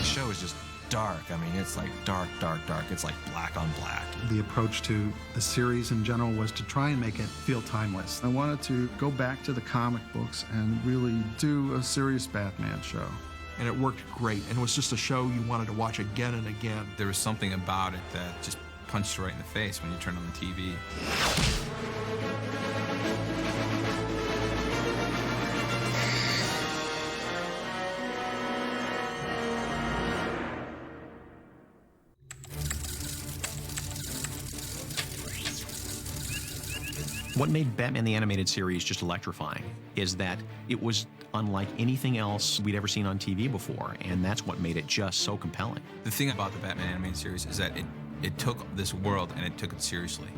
show is just dark. I mean, it's like dark, dark, dark. It's like black on black. The approach to the series in general was to try and make it feel timeless. I wanted to go back to the comic books and really do a serious Batman show. And it worked great, and it was just a show you wanted to watch again and again. There was something about it that just punched you right in the face when you turned on the TV. What made Batman the Animated Series just electrifying is that it was unlike anything else we'd ever seen on TV before, and that's what made it just so compelling. The thing about the Batman Animated Series is that it took this world and it took it seriously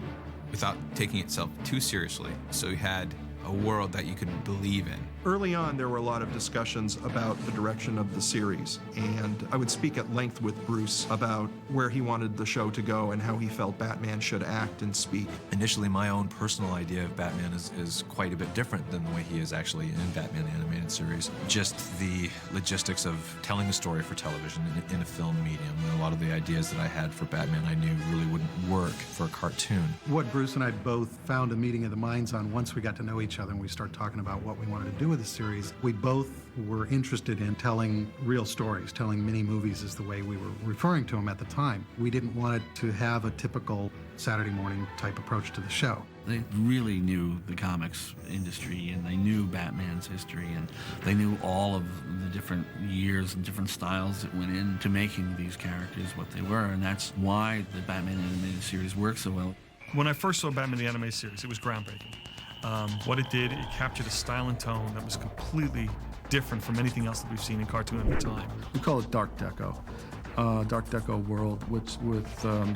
without taking itself too seriously. So you had a world that you could believe in. Early on, there were a lot of discussions about the direction of the series, and I would speak at length with Bruce about where he wanted the show to go and how he felt Batman should act and speak. Initially, my own personal idea of Batman is quite a bit different than the way he is actually in Batman the Animated Series. Just the logistics of telling a story for television in a film medium. A lot of the ideas that I had for Batman I knew really wouldn't work for a cartoon. What Bruce and I both found a meeting of the minds on once we got to know each other and we started talking about what we wanted to do with the series, we both were interested in telling real stories. Telling mini movies is the way we were referring to them at the time. We didn't want it to have a typical Saturday morning type approach to the show. They really knew the comics industry, and they knew Batman's history, and they knew all of the different years and different styles that went into making these characters what they were, and that's why the Batman Animated Series worked so well. When I first saw Batman the Animated Series, it was groundbreaking. What it did, it captured a style and tone that was completely different from anything else that we've seen in cartoon at the time. We call it Dark Deco. Dark Deco world with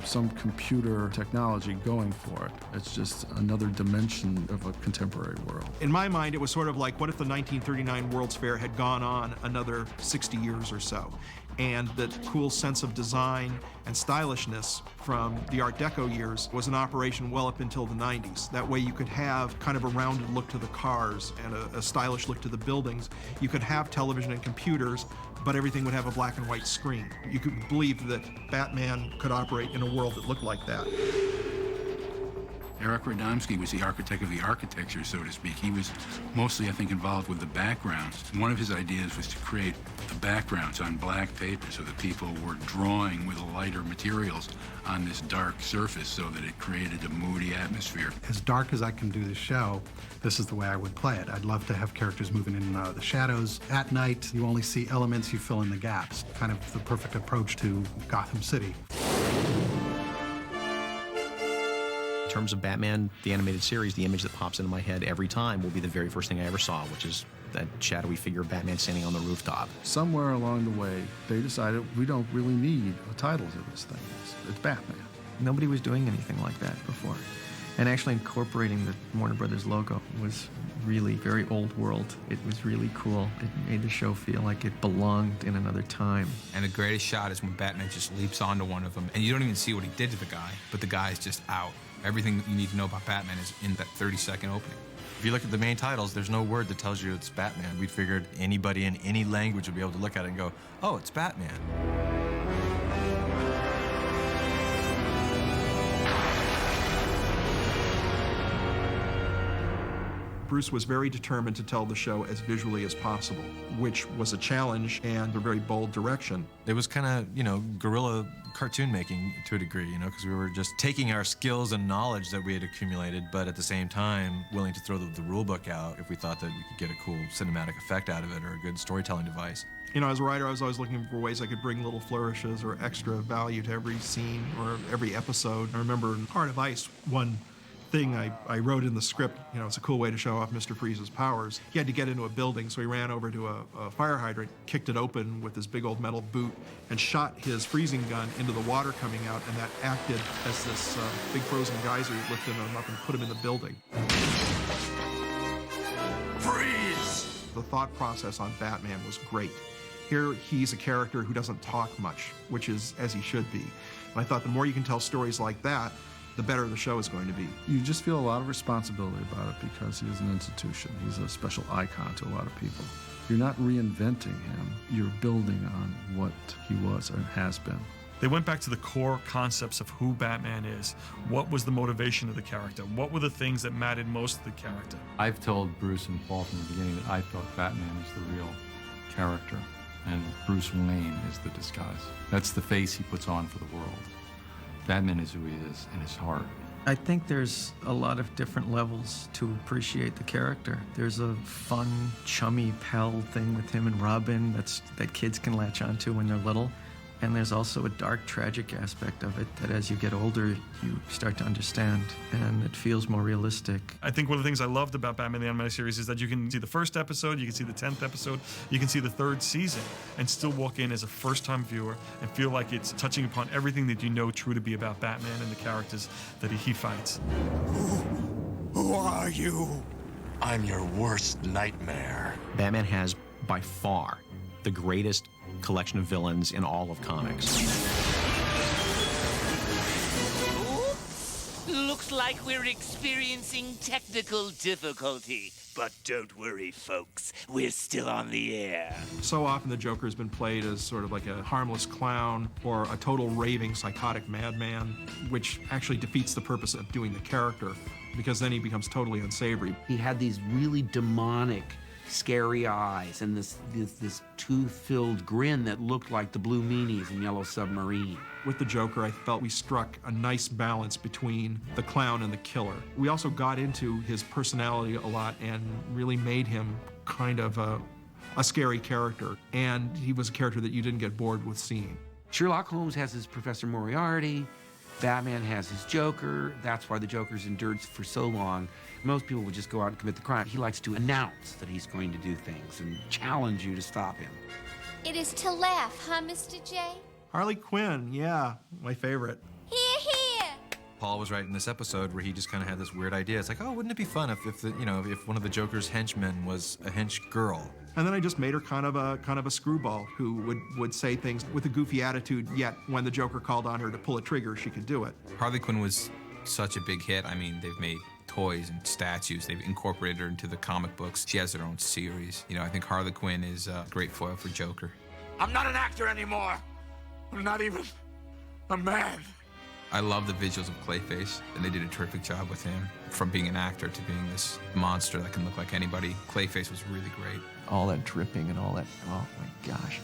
some computer technology going for it. It's just another dimension of a contemporary world. In my mind, it was sort of like, what if the 1939 World's Fair had gone on another 60 years or so? And that cool sense of design and stylishness from the Art Deco years was in operation well up until the 90s. That way you could have kind of a rounded look to the cars and a stylish look to the buildings. You could have television and computers, but everything would have a black and white screen. You could believe that Batman could operate in a world that looked like that. Eric Radomski was the architect of the architecture, so to speak. He was mostly, I think, involved with the backgrounds. One of his ideas was to create the backgrounds on black paper so that people were drawing with lighter materials on this dark surface so that it created a moody atmosphere. As dark as I can do the show, this is the way I would play it. I'd love to have characters moving in and out of the shadows. At night, you only see elements, you fill in the gaps. Kind of the perfect approach to Gotham City. In terms of Batman, the Animated Series, the image that pops into my head every time will be the very first thing I ever saw, which is that shadowy figure of Batman standing on the rooftop. Somewhere along the way, they decided we don't really need a title to this thing. It's Batman. Nobody was doing anything like that before. And actually incorporating the Warner Brothers logo was really very old world. It was really cool. It made the show feel like it belonged in another time. And the greatest shot is when Batman just leaps onto one of them, and you don't even see what he did to the guy, but the guy is just out. Everything that you need to know about Batman is in that 30-second opening. If you look at the main titles, there's no word that tells you it's Batman. We figured anybody in any language would be able to look at it and go, oh, it's Batman. Bruce was very determined to tell the show as visually as possible, which was a challenge and a very bold direction. It was kind of, guerrilla cartoon making to a degree, because we were just taking our skills and knowledge that we had accumulated, but at the same time willing to throw the rule book out if we thought that we could get a cool cinematic effect out of it or a good storytelling device. As a writer, I was always looking for ways I could bring little flourishes or extra value to every scene or every episode. I remember in Heart of Ice, one thing I wrote in the script, it's a cool way to show off Mr. Freeze's powers. He had to get into a building, so he ran over to a fire hydrant, kicked it open with his big old metal boot, and shot his freezing gun into the water coming out, and that acted as this big frozen geyser lifted him up and put him in the building. Freeze! The thought process on Batman was great. Here, he's a character who doesn't talk much, which is as he should be. And I thought the more you can tell stories like that, the better the show is going to be. You just feel a lot of responsibility about it because he is an institution. He's a special icon to a lot of people. You're not reinventing him. You're building on what he was and has been. They went back to the core concepts of who Batman is. What was the motivation of the character? What were the things that mattered most to the character? I've told Bruce and Paul from the beginning that I thought Batman is the real character, and Bruce Wayne is the disguise. That's the face he puts on for the world. Batman is who he is in his heart. I think there's a lot of different levels to appreciate the character. There's a fun, chummy pal thing with him and Robin that kids can latch onto when they're little. And there's also a dark, tragic aspect of it that as you get older, you start to understand, and it feels more realistic. I think one of the things I loved about Batman the Animated Series is that you can see the first episode, you can see the 10th episode, you can see the 3rd season, and still walk in as a first-time viewer and feel like it's touching upon everything that you know true to be about Batman and the characters that he fights. Who are you? I'm your worst nightmare. Batman has, by far, the greatest collection of villains in all of comics. Oops! Looks like we're experiencing technical difficulty. But don't worry, folks. We're still on the air. So often the Joker has been played as sort of like a harmless clown or a total raving psychotic madman, which actually defeats the purpose of doing the character, because then he becomes totally unsavory. He had these really demonic, scary eyes and this tooth-filled grin that looked like the Blue Meanies in Yellow Submarine. With the Joker, I felt we struck a nice balance between the clown and the killer. We also got into his personality a lot and really made him kind of a scary character. And he was a character that you didn't get bored with seeing. Sherlock Holmes has his Professor Moriarty. Batman has his Joker. That's why the Joker's endured for so long. Most people would just go out and commit the crime. He likes to announce that he's going to do things and challenge you to stop him. It is to laugh, huh, Mr. J? Harley Quinn, yeah, my favorite. Hear, hear! Paul was right in this episode where he just kind of had this weird idea. It's like, oh, wouldn't it be fun if one of the Joker's henchmen was a hench girl? And then I just made her kind of a screwball who would say things with a goofy attitude, yet when the Joker called on her to pull a trigger, she could do it. Harley Quinn was such a big hit. I mean, they've made toys and statues. They've incorporated her into the comic books. She has her own series. You know, I think Harley Quinn is a great foil for Joker. I'm not an actor anymore. I'm not even a man. I love the visuals of Clayface, and they did a terrific job with him. From being an actor to being this monster that can look like anybody, Clayface was really great. All that dripping and all that, oh my gosh.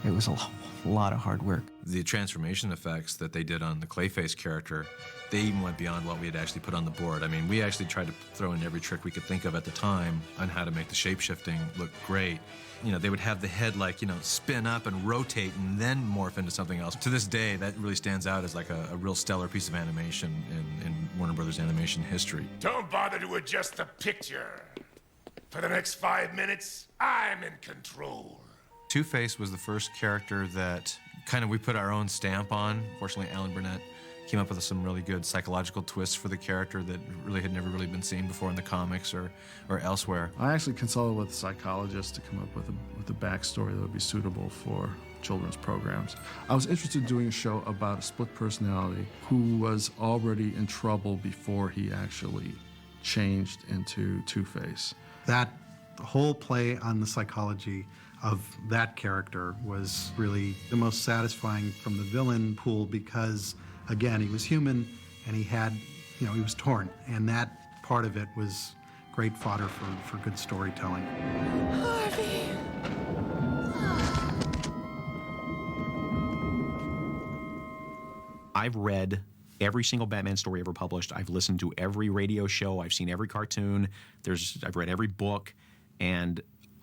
It was a lot of hard work. The transformation effects that they did on the Clayface character, they even went beyond what we had actually put on the board. I mean, we actually tried to throw in every trick we could think of at the time on how to make the shape-shifting look great. You know, they would have the head spin up and rotate and then morph into something else. To this day, that really stands out as like a real stellar piece of animation in Warner Brothers animation history. Don't bother to adjust the picture. For the next 5 minutes, I'm in control. Two-Face was the first character that we put our own stamp on. Fortunately, Alan Burnett came up with some really good psychological twists for the character that really had never really been seen before in the comics or elsewhere. I actually consulted with a psychologist to come up with a backstory that would be suitable for children's programs. I was interested in doing a show about a split personality who was already in trouble before he actually changed into Two-Face. That whole play on the psychology of that character was really the most satisfying from the villain pool because, again, he was human and he had, he was torn. And that part of it was great fodder for good storytelling. Harvey! I've read every single Batman story ever published. I've listened to every radio show. I've seen every cartoon. I've read every book. And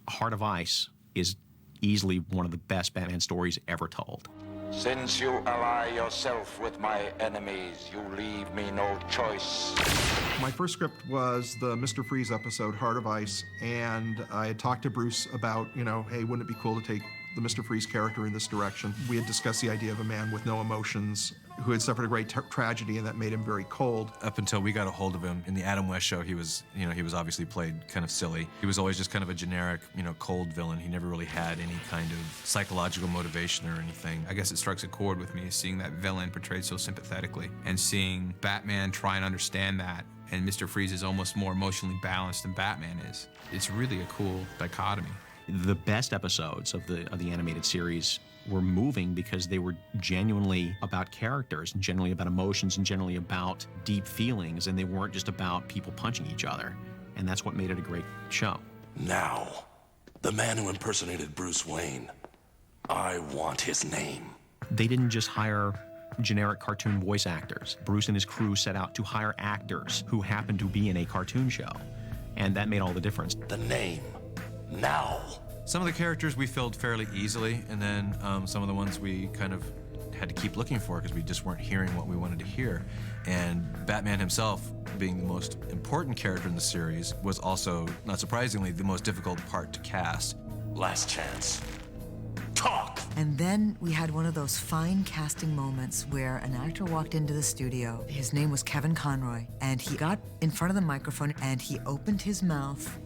Heart of Ice is easily one of the best Batman stories ever told. Since you ally yourself with my enemies, you leave me no choice. My first script was the Mr. Freeze episode, Heart of Ice, and I had talked to Bruce about, hey, wouldn't it be cool to take the Mr. Freeze character in this direction? We had discussed the idea of a man with no emotions who had suffered a great tragedy, and that made him very cold. Up until we got a hold of him in the Adam West show, he was obviously played kind of silly. He was always just kind of a generic, cold villain. He never really had any kind of psychological motivation or anything. I guess it strikes a chord with me, seeing that villain portrayed so sympathetically, and seeing Batman try and understand that, and Mr. Freeze is almost more emotionally balanced than Batman is. It's really a cool dichotomy. The best episodes of the animated series were moving because they were genuinely about characters and generally about emotions and generally about deep feelings, and they weren't just about people punching each other. And that's what made it a great show. Now, the man who impersonated Bruce Wayne, I want his name. They didn't just hire generic cartoon voice actors. Bruce and his crew set out to hire actors who happened to be in a cartoon show, and that made all the difference. The name. Now. Some of the characters we filled fairly easily, and then some of the ones we kind of had to keep looking for because we just weren't hearing what we wanted to hear. And Batman himself, being the most important character in the series, was also, not surprisingly, the most difficult part to cast. Last chance. Talk! And then we had one of those fine casting moments where an actor walked into the studio. His name was Kevin Conroy, and he got in front of the microphone and he opened his mouth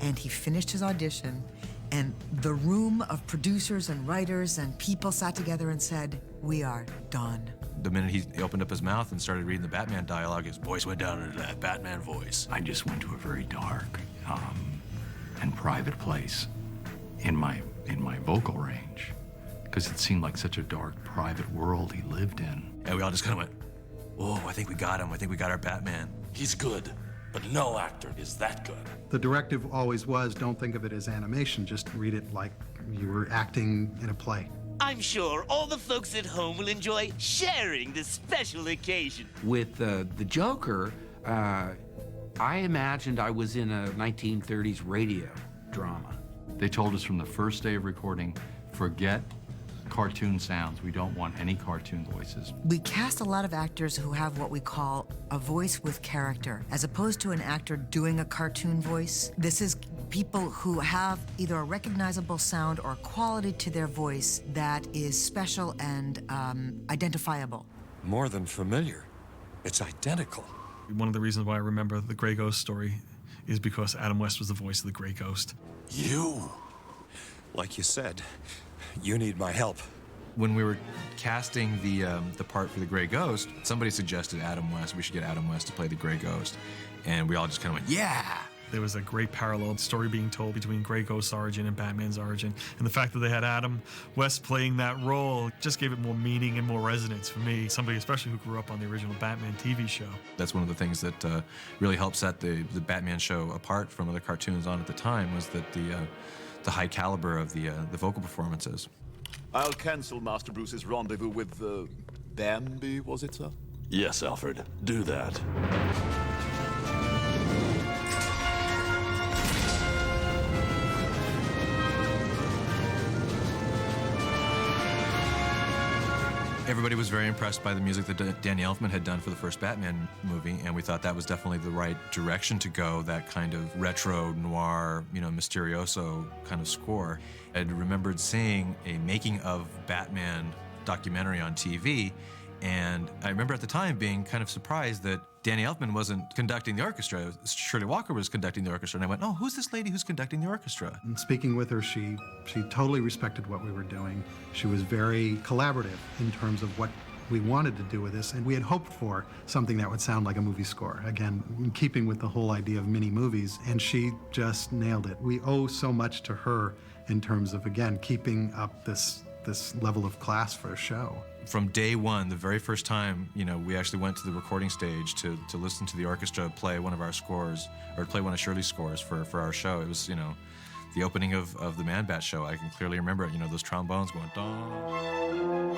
and he finished his audition, and the room of producers and writers and people sat together and said, "We are done." The minute he opened up his mouth and started reading the Batman dialogue, his voice went down into that Batman voice. I just went to a very dark and private place in my vocal range, because it seemed like such a dark, private world he lived in. And we all just kind of went, "Whoa, I think we got him. I think we got our Batman." He's good, but no actor is that good. The directive always was, don't think of it as animation, just read it like you were acting in a play. I'm sure all the folks at home will enjoy sharing this special occasion. With the Joker, I imagined I was in a 1930s radio drama. They told us from the first day of recording, forget cartoon sounds. We don't want any cartoon voices. We cast a lot of actors who have what we call a voice with character, as opposed to an actor doing a cartoon voice. This is people who have either a recognizable sound or a quality to their voice that is special and identifiable. More than familiar. It's identical. One of the reasons why I remember the Grey Ghost story is because Adam West was the voice of the Grey Ghost. You? Like you said, you need my help. When we were casting the part for the Grey Ghost, somebody suggested Adam West. We should get Adam West to play the Grey Ghost. And we all just kind of went, yeah! There was a great parallel story being told between Grey Ghost's origin and Batman's origin. And the fact that they had Adam West playing that role just gave it more meaning and more resonance for me, somebody especially who grew up on the original Batman TV show. That's one of the things that really helped set the Batman show apart from other cartoons on at the time, was that the high caliber of the vocal performances. I'll cancel Master Bruce's rendezvous with Bambi, was it, sir? Yes, Alfred. Do that. Everybody was very impressed by the music that Danny Elfman had done for the first Batman movie, and we thought that was definitely the right direction to go, that kind of retro, noir, mysterioso kind of score. I'd remembered seeing a making of Batman documentary on TV, and I remember at the time being kind of surprised that Danny Elfman wasn't conducting the orchestra. Shirley Walker was conducting the orchestra, and I went, "Oh, who's this lady who's conducting the orchestra?" And speaking with her, she totally respected what we were doing. She was very collaborative in terms of what we wanted to do with this, and we had hoped for something that would sound like a movie score. Again, in keeping with the whole idea of mini movies, and she just nailed it. We owe so much to her in terms of, again, keeping up this level of class for a show. From day one, the very first time, we actually went to the recording stage to listen to the orchestra play one of our scores, or play one of Shirley's scores for our show. It was, the opening of the Man-Bat show. I can clearly remember it, those trombones going, dong.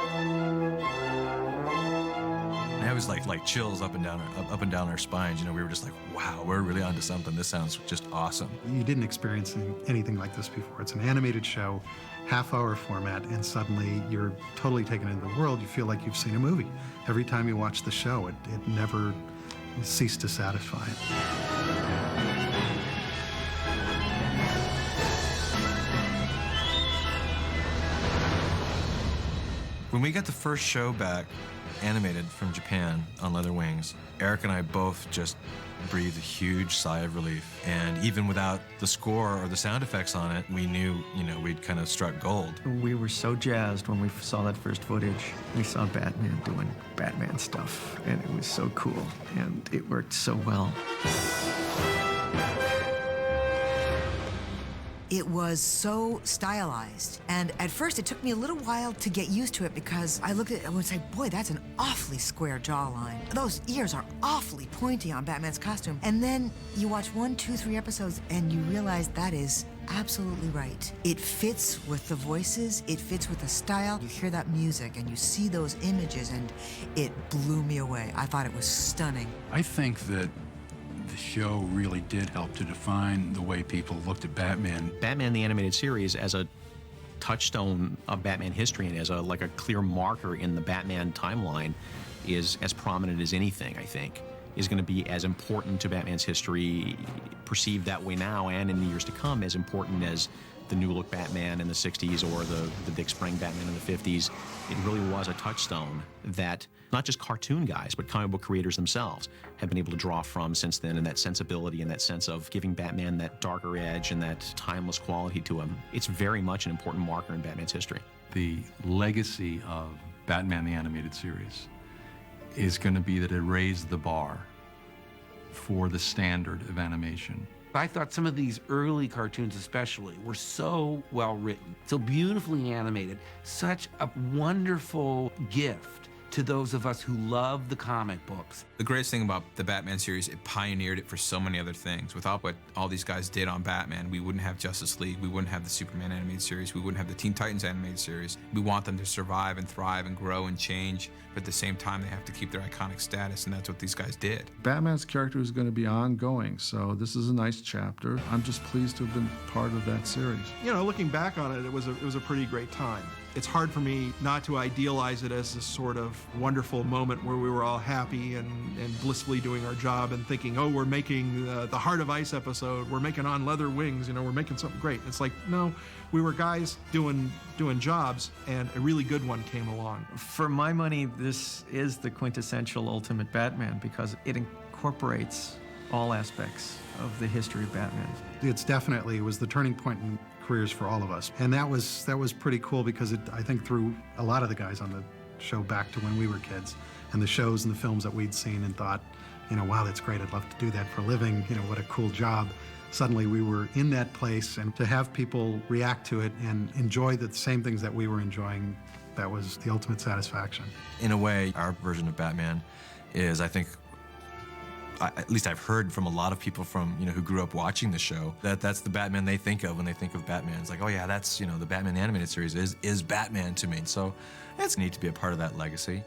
And I was like chills up and down our spines. We were just like, wow, we're really onto something. This sounds just awesome. You didn't experience anything like this before. It's an animated show, half-hour format, and suddenly you're totally taken into the world. You feel like you've seen a movie. Every time you watch the show, it never ceased to satisfy. When we got the first show back, animated from Japan on Leather Wings, Eric and I both just breathed a huge sigh of relief. And even without the score or the sound effects on it, we knew, we'd kind of struck gold. We were so jazzed when we saw that first footage. We saw Batman doing Batman stuff, and it was so cool, and it worked so well. It was so stylized. And at first, it took me a little while to get used to it because I looked at it and would say, boy, that's an awfully square jawline. Those ears are awfully pointy on Batman's costume. And then you watch 1, 2, 3 episodes and you realize that is absolutely right. It fits with the voices, it fits with the style. You hear that music and you see those images and it blew me away. I thought it was stunning. I think that the show really did help to define the way people looked at Batman. Batman the Animated Series as a touchstone of Batman history and as a clear marker in the Batman timeline is as prominent as anything, I think. Is going to be as important to Batman's history, perceived that way now and in the years to come, as important as the New Look Batman in the 60s or the Dick Sprang Batman in the 50s. It really was a touchstone that not just cartoon guys, but comic book creators themselves have been able to draw from since then, and that sensibility and that sense of giving Batman that darker edge and that timeless quality to him. It's very much an important marker in Batman's history. The legacy of Batman the Animated Series is going to be that it raised the bar for the standard of animation. I thought some of these early cartoons especially were so well written, so beautifully animated, such a wonderful gift to those of us who love the comic books. The greatest thing about the Batman series, it pioneered it for so many other things. Without what all these guys did on Batman, we wouldn't have Justice League, we wouldn't have the Superman animated series, we wouldn't have the Teen Titans animated series. We want them to survive and thrive and grow and change, but at the same time, they have to keep their iconic status, and that's what these guys did. Batman's character is going to be ongoing, so this is a nice chapter. I'm just pleased to have been part of that series. You know, looking back on it, it was a pretty great time. It's hard for me not to idealize it as this sort of wonderful moment where we were all happy and blissfully doing our job and thinking, oh, we're making the Heart of Ice episode, we're making On Leather Wings, you know, we're making something great. It's like, no, we were guys doing jobs, and a really good one came along. For my money, this is the quintessential Ultimate Batman because it incorporates all aspects of the history of Batman. It was the turning point in careers for all of us. And that was pretty cool because I think threw a lot of the guys on the show back to when we were kids and the shows and the films that we'd seen and thought, you know, wow, that's great. I'd love to do that for a living. You know, what a cool job. Suddenly we were in that place, and to have people react to it and enjoy the same things that we were enjoying, that was the ultimate satisfaction. In a way, our version of Batman is, I think, at least I've heard from a lot of people from, you know, who grew up watching the show, that's the Batman they think of when they think of Batman. It's like, oh yeah, that's, you know, the Batman animated series is Batman to me. So it's neat to be a part of that legacy.